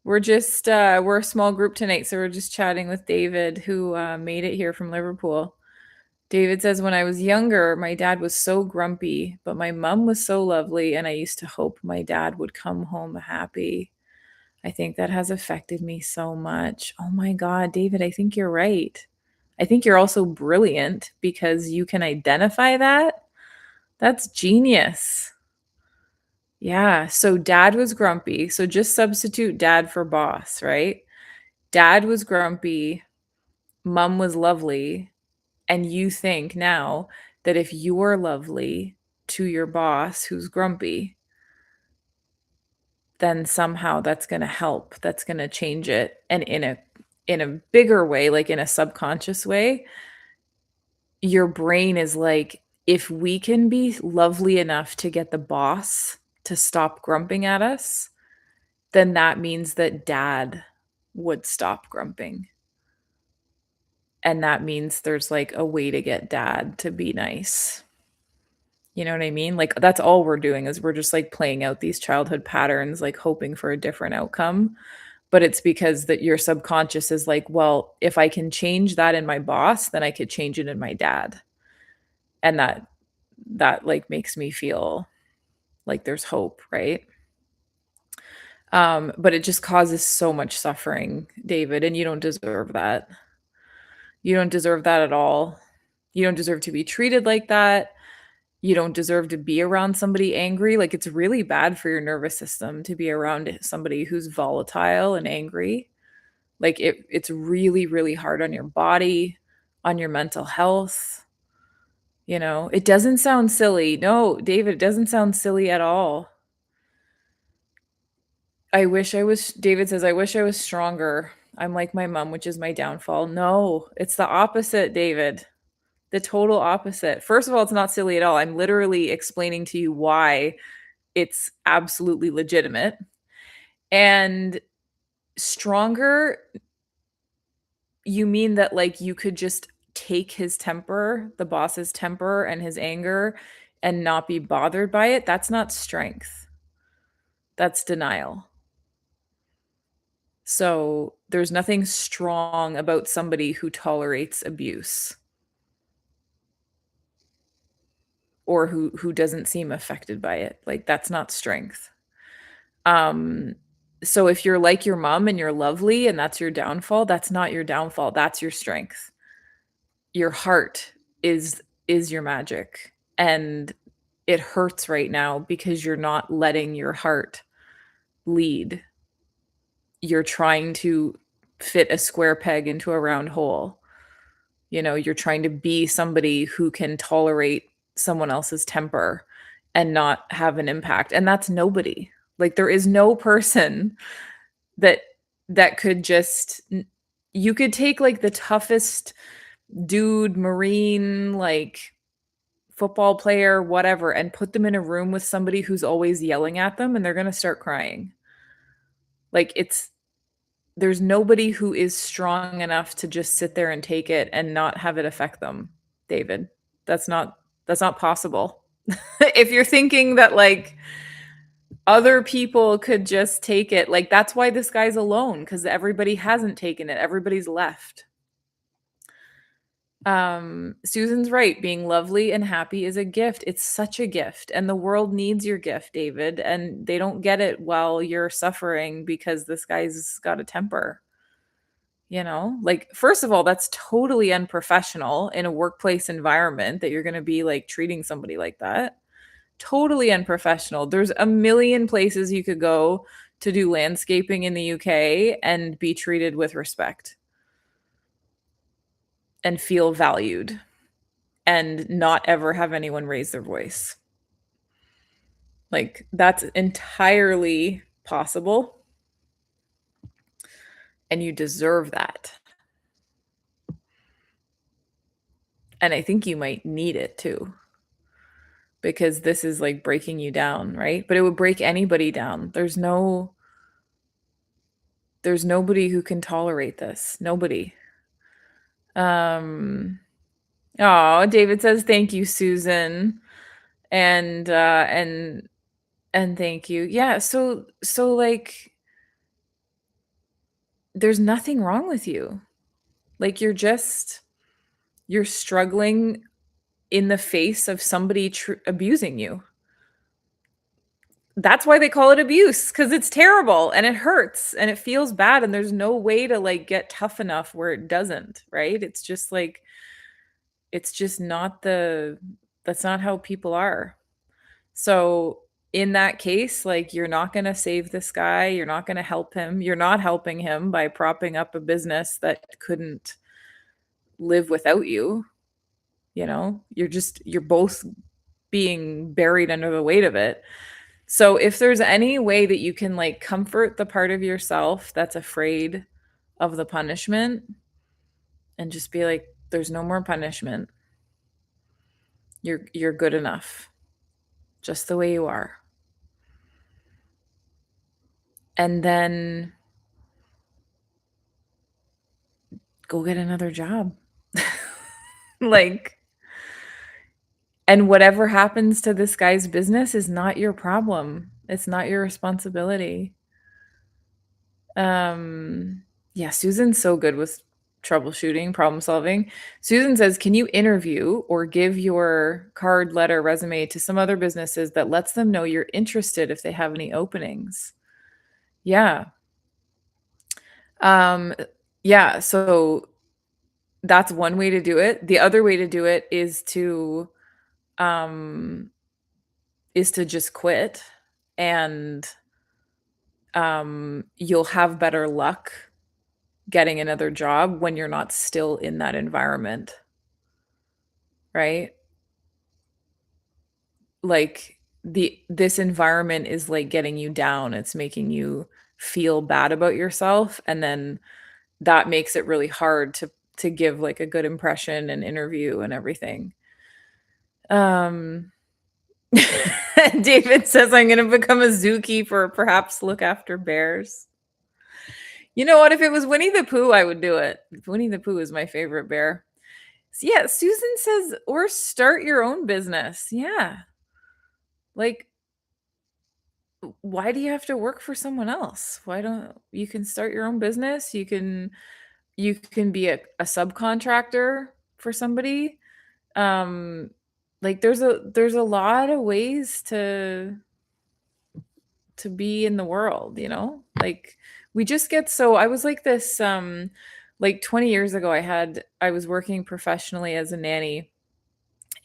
We're a small group tonight, so we're just chatting with David, who made it here from Liverpool. David says, when I was younger, my dad was so grumpy, but my mom was so lovely, and I used to hope my dad would come home happy. I think that has affected me so much. Oh my God, David, I think you're right. I think you're also brilliant because you can identify that. That's genius. Yeah. So dad was grumpy. So just substitute dad for boss, right? Dad was grumpy. Mom was lovely. And you think now that if you're lovely to your boss who's grumpy, then somehow that's going to help. That's going to change it. And in a bigger way, like in a subconscious way, your brain is like, if we can be lovely enough to get the boss to stop grumping at us, then that means that dad would stop grumping. And that means there's like a way to get dad to be nice. You know what I mean? Like that's all we're doing is we're just like playing out these childhood patterns, like hoping for a different outcome. But it's because that your subconscious is like, well, if I can change that in my boss, then I could change it in my dad. And that like makes me feel like there's hope, right? But it just causes so much suffering, David, and you don't deserve that. You don't deserve that at all. You don't deserve to be treated like that. You don't deserve to be around somebody angry. Like it's really bad for your nervous system to be around somebody who's volatile and angry. Like it's really, really hard on your body, on your mental health. You know, it doesn't sound silly. No, David, it doesn't sound silly at all. David says, I wish I was stronger. I'm like my mom, which is my downfall. No, it's the opposite, David. The total opposite. First of all, it's not silly at all. I'm literally explaining to you why it's absolutely legitimate. And stronger, you mean that like you could just take his temper, the boss's temper and his anger and not be bothered by it? That's not strength. That's denial. So there's nothing strong about somebody who tolerates abuse or who doesn't seem affected by it. Like that's not strength. Um so if you're like your mom and you're lovely and that's your downfall, that's not your downfall. That's your strength. Your heart is your magic. And it hurts right now because you're not letting your heart lead. You're trying to fit a square peg into a round hole. You know, you're trying to be somebody who can tolerate someone else's temper and not have an impact. And that's nobody. Like there is no person that could just you could take like the toughest dude, marine, like football player, whatever, and put them in a room with somebody who's always yelling at them and they're going to start crying. Like there's nobody who is strong enough to just sit there and take it and not have it affect them, David. That's not possible. If you're thinking that like other people could just take it, like that's why this guy's alone cuz everybody hasn't taken it. Everybody's left. Susan's right. Being lovely and happy is a gift. It's such a gift. And the world needs your gift, David. And they don't get it while you're suffering because this guy's got a temper. You know, like, first of all, that's totally unprofessional in a workplace environment that you're going to be like treating somebody like that. Totally unprofessional. There's a million places you could go to do landscaping in the UK and be treated with respect and feel valued and not ever have anyone raise their voice. Like, that's entirely possible. And you deserve that. And I think you might need it too, because this is like breaking you down, right? But it would break anybody down. There's nobody who can tolerate this. Nobody. Um Oh, David says thank you, Susan. And thank you. Yeah, so like there's nothing wrong with you. Like you're struggling in the face of somebody abusing you. That's why they call it abuse, cuz it's terrible and it hurts and it feels bad and there's no way to like get tough enough where it doesn't, right? It's just like it's just not the that's not how people are. So in that case, like you're not going to save this guy, you're not going to help him. You're not helping him by propping up a business that couldn't live without you, you know? You're both being buried under the weight of it. So if there's any way that you can like comfort the part of yourself that's afraid of the punishment and just be like there's no more punishment. You're good enough just the way you are. And then go get another job. Like, and whatever happens to this guy's business is not your problem. It's not your responsibility. Yeah, Susan's so good with troubleshooting, problem solving. Susan says, "Can you interview or give your card, letter, resume to some other businesses that lets them know you're interested if they have any openings?" Yeah. Um yeah, so that's one way to do it. The other way to do it um is to just quit, and you'll have better luck getting another job when you're not still in that environment, right? Like this environment is like getting you down. It's making you feel bad about yourself, and then that makes it really hard to give like a good impression and interview and everything. Um David says I'm going to become a zookeeper, perhaps look after bears. You know what? If it was Winnie the Pooh, I would do it. Winnie the Pooh is my favorite bear. So yeah, Susan says, or start your own business. Yeah. Like, why do you have to work for someone else? Why don't you can start your own business? You can be a subcontractor for somebody. Um, like there's a lot of ways to be in the world, you know? Like we just get so I was like this like 20 years ago I was working professionally as a nanny,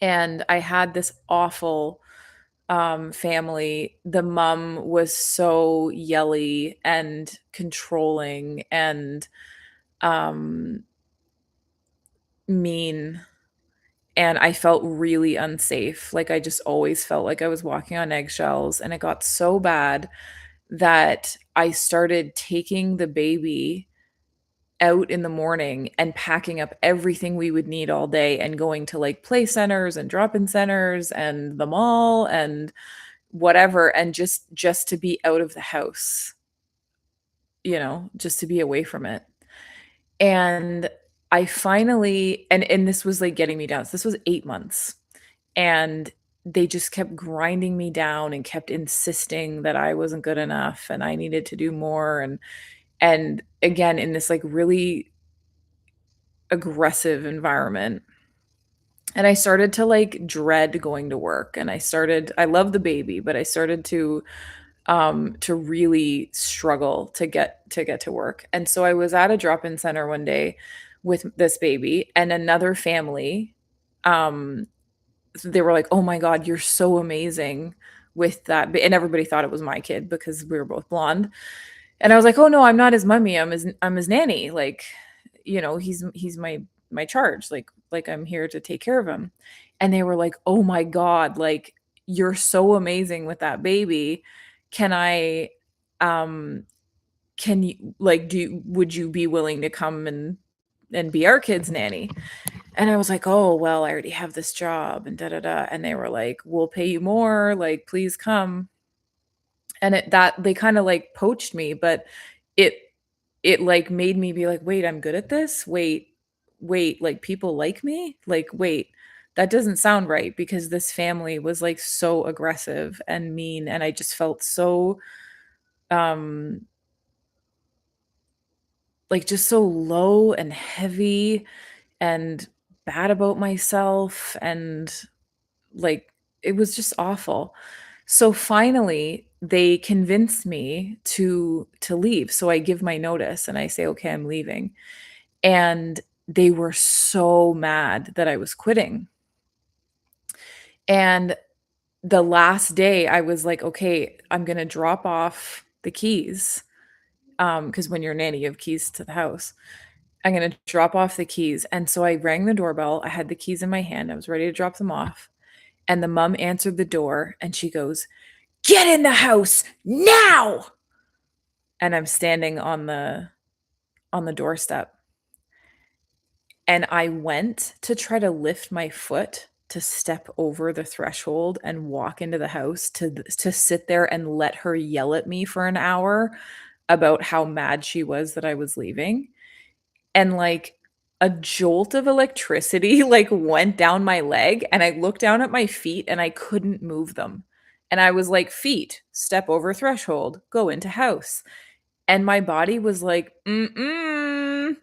and I had this awful family. The mom was so yelly and controlling and um mean, and I felt really unsafe. Like I just always felt like I was walking on eggshells, and it got so bad that I started taking the baby out in the morning and packing up everything we would need all day and going to like play centers and drop-in centers and the mall and whatever, and just to be out of the house, just to be away from it. And I finally and this was like getting me down. So this was 8 months, and they just kept grinding me down and kept insisting that I wasn't good enough and I needed to do more, and again in this like really aggressive environment. And I started to like dread going to work, and I love the baby, but I started to really struggle to get to work. And so I was at a drop-in center one day with this baby and another family. um they were like, "Oh my god, you're so amazing with that." And everybody thought it was my kid because we were both blonde. And I was like, "Oh no, I'm not his mummy. I'm his nanny. Like, he's my charge. Like I'm here to take care of him." And they were like, "Oh my god, like you're so amazing with that baby. Can I um can you like do would you be willing to come and be our kid's nanny?" And I was like, "Oh, well, I already have this job and da da da." And they were like, "We'll pay you more, like please come." And they kind of like poached me, but it like made me be like, "Wait, I'm good at this? Wait, like people like me? Like wait, that doesn't sound right," because this family was like so aggressive and mean, and I just felt so um like just so low and heavy and bad about myself, and like it was just awful. So finally they convinced me to leave. So I give my notice and I say, "Okay, I'm leaving." And they were so mad that I was quitting. And the last day I was like, "Okay, I'm going to drop off the keys." Because when you're a nanny, you have keys to the house. I'm going to drop off the keys. And so I rang the doorbell. I had the keys in my hand. I was ready to drop them off. And the mom answered the door and she goes, "Get in the house now." And I'm standing on the doorstep. And I went to try to lift my foot to step over the threshold and walk into the house to sit there and let her yell at me for an hour about how mad she was that I was leaving. And like a jolt of electricity like went down my leg and I looked down at my feet and I couldn't move them. And I was like, "Feet, step over threshold, go into house." And my body was like, "Mm-mm,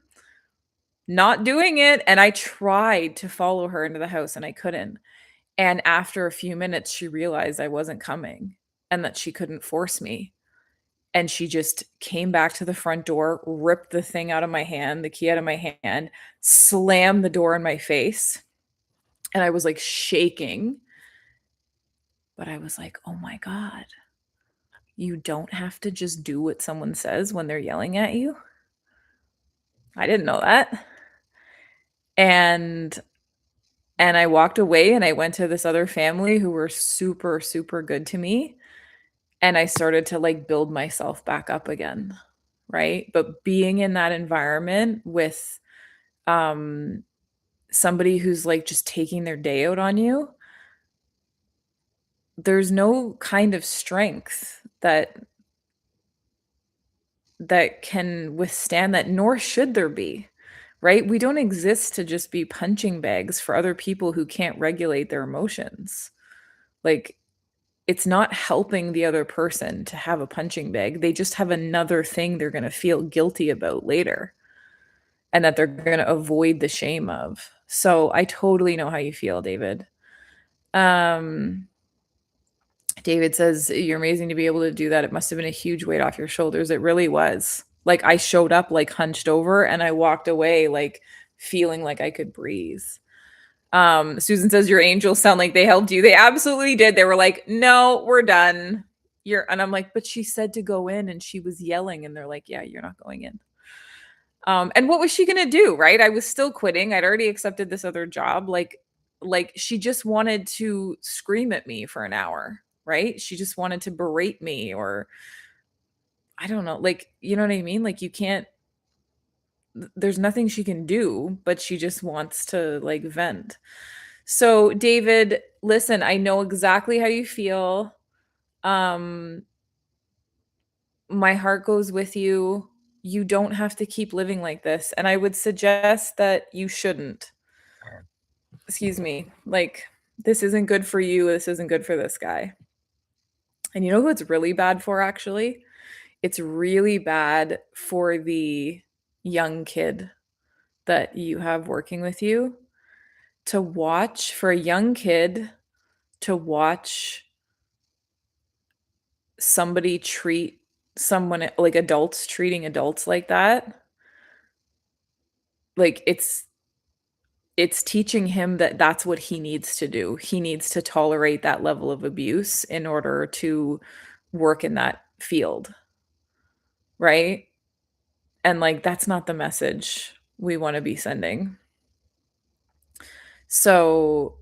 not doing it." And I tried to follow her into the house and I couldn't. And after a few minutes, she realized I wasn't coming and that she couldn't force me. And she just came back to the front door, ripped the thing out of my hand, the key out of my hand, slammed the door in my face. And I was like shaking. But I was like, "Oh my God, you don't have to just do what someone says when they're yelling at you." I didn't know that. And I walked away and I went to this other family who were super, super good to me. And I started to like build myself back up again. Right. But being in that environment with um, somebody who's like just taking their day out on you, there's no kind of strength that can withstand that, nor should there be. Right? We don't exist to just be punching bags for other people who can't regulate their emotions. Like, it's not helping the other person to have a punching bag. They just have another thing they're going to feel guilty about later and that they're going to avoid the shame of. So I totally know how you feel, David. Um, David says, "You're amazing to be able to do that. It must have been a huge weight off your shoulders." It really was. Like I showed up like hunched over and I walked away like feeling like I could breathe. Susan says, "Your angels sound like they helped you." They absolutely did. They were like, "No, we're done." And I'm like, "But she said to go in and she was yelling." And they're like, "Yeah, you're not going in." And what was she gonna do? Right? I was still quitting. I'd already accepted this other job. Like she just wanted to scream at me for an hour, right? She just wanted to berate me, or I don't know, like, you know what I mean? Like you can't there's nothing she can do, but she just wants to like vent. So, David, listen, I know exactly how you feel. Um, my heart goes with you. You don't have to keep living like this. And I would suggest that you shouldn't. Excuse me. Like, this isn't good for you. This isn't good for this guy. And you know who it's really bad for, actually? It's really bad for the young kid that you have working with you, to watch, for a young kid to watch somebody treat someone, like adults treating adults like that. Like it's teaching him that that's what he needs to do. He needs to tolerate that level of abuse in order to work in that field, right? And like that's not the message we want to be sending. So,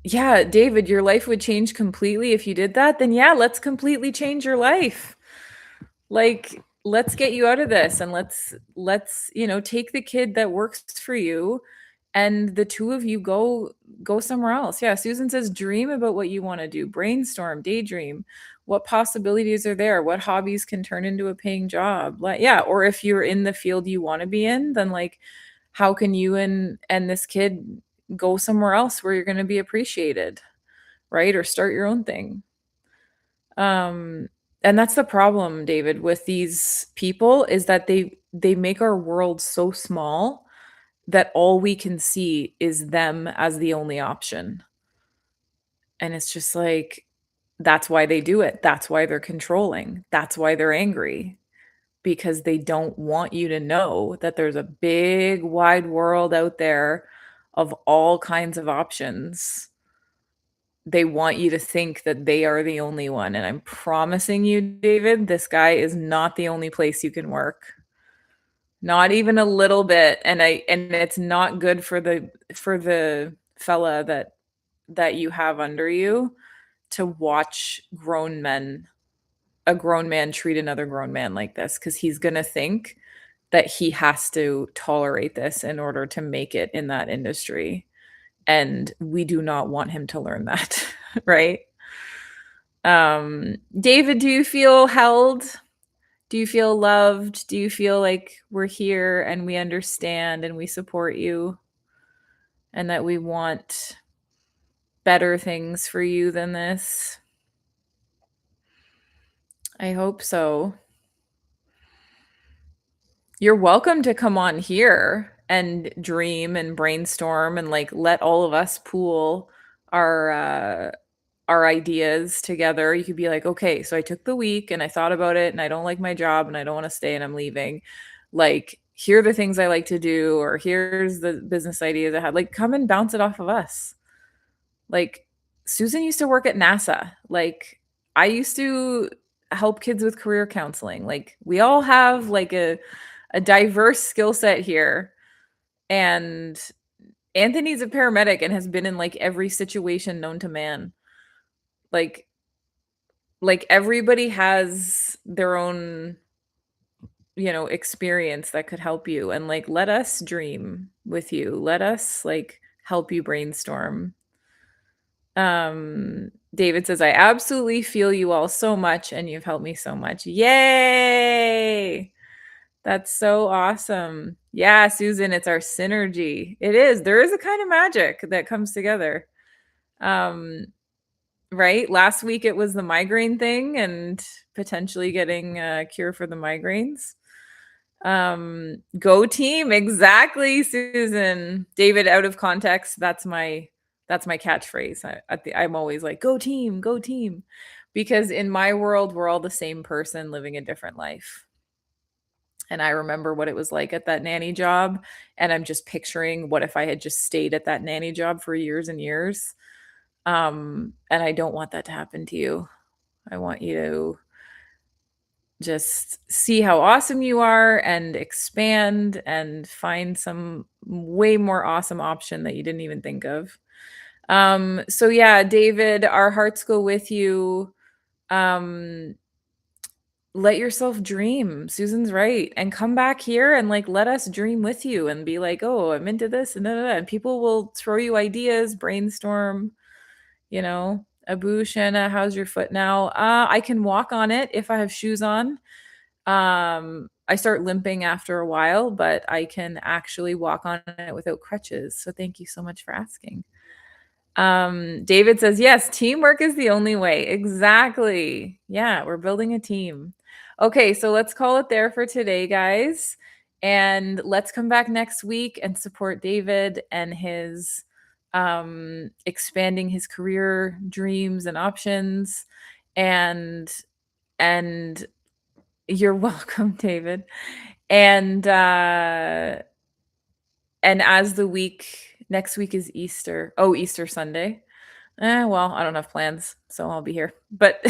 yeah, David, your life would change completely if you did that. Then yeah, let's completely change your life. Like, let's get you out of this and let's take the kid that works for you and the two of you go somewhere else. Yeah, Susan says dream about what you want to do, brainstorm, daydream. What possibilities are there? What hobbies can turn into a paying job? Like, yeah, or if you're in the field you want to be in, then like how can you and this kid go somewhere else where you're going to be appreciated, right? Or start your own thing. Um and that's the problem, David, with these people is that they make our world so small that all we can see is them as the only option. And it's just like, that's why they do it. That's why they're controlling. That's why they're angry because they don't want you to know that there's a big, wide world out there of all kinds of options. They want you to think that they are the only one. And I'm promising you, David, this guy is not the only place you can work. Not even a little bit. And it's not good for the fella that you have under you to watch a grown man treat another grown man like this, because he's going to think that he has to tolerate this in order to make it in that industry. And we do not want him to learn that, right? David, do you feel held? Do you feel loved? Do you feel like we're here and we understand and we support you and that we want better things for you than this? I hope so. You're welcome to come on here and dream and brainstorm and like let all of us pool our ideas together. You could be like, okay, so I took the week and I thought about it and I don't like my job and I don't want to stay and I'm leaving. Like, here are the things I like to do, or here's the business ideas I had. Like, come and bounce it off of us. Like, Susan used to work at NASA. Like, I used to help kids with career counseling. Like, we all have like a diverse skill set here. And Anthony's a paramedic and has been in like every situation known to man. Like everybody has their own, experience that could help you, and like let us dream with you. Let us like help you brainstorm. David says, I absolutely feel you all so much and you've helped me so much. Yay! That's so awesome. Yeah, Susan, it's our synergy. It is. There is a kind of magic that comes together. Um, right? Last week it was the migraine thing and potentially getting a cure for the migraines. Go team. Exactly, Susan. David, out of context, that's my catchphrase. I'm always like, go team. Because in my world, we're all the same person living a different life. And I remember what it was like at that nanny job. And I'm just picturing what if I had just stayed at that nanny job for years and years. And I don't want that to happen to you. I want you to just see how awesome you are and expand and find some way more awesome option that you didn't even think of. So yeah, David, our hearts go with you. Um, let yourself dream. Susan's right. And come back here and like let us dream with you and be like, oh, I'm into this and da, da, da. And people will throw you ideas, brainstorm, Abu, Shanna, how's your foot now? I can walk on it if I have shoes on. I start limping after a while, but I can actually walk on it without crutches. So thank you so much for asking. David says, yes, teamwork is the only way. Exactly. Yeah, we're building a team. Okay, so let's call it there for today, guys. And let's come back next week and support David and his expanding his career dreams and options. And you're welcome, David. And as the week next week is Easter. Oh, Easter Sunday. Well, I don't have plans, so I'll be here. But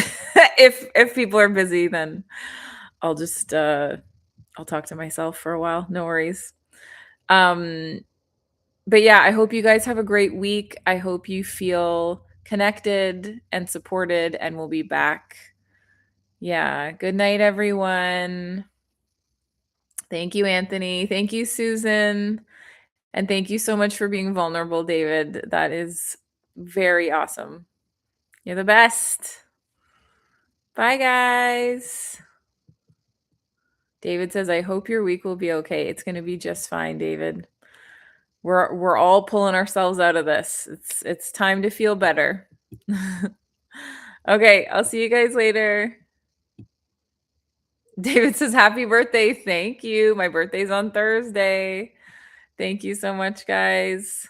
if people are busy, then I'll just I'll talk to myself for a while. No worries. But yeah, I hope you guys have a great week. I hope you feel connected and supported, and we'll be back. Yeah. Good night, everyone. Thank you, Anthony. Thank you, Susan. And thank you so much for being vulnerable, David. That is very awesome. You're the best. Bye, guys. David says, I hope your week will be okay. It's going to be just fine, David. We're all pulling ourselves out of this. It's time to feel better. Okay, I'll see you guys later. David says, happy birthday. Thank you. My birthday's on Thursday. Thank you so much, guys.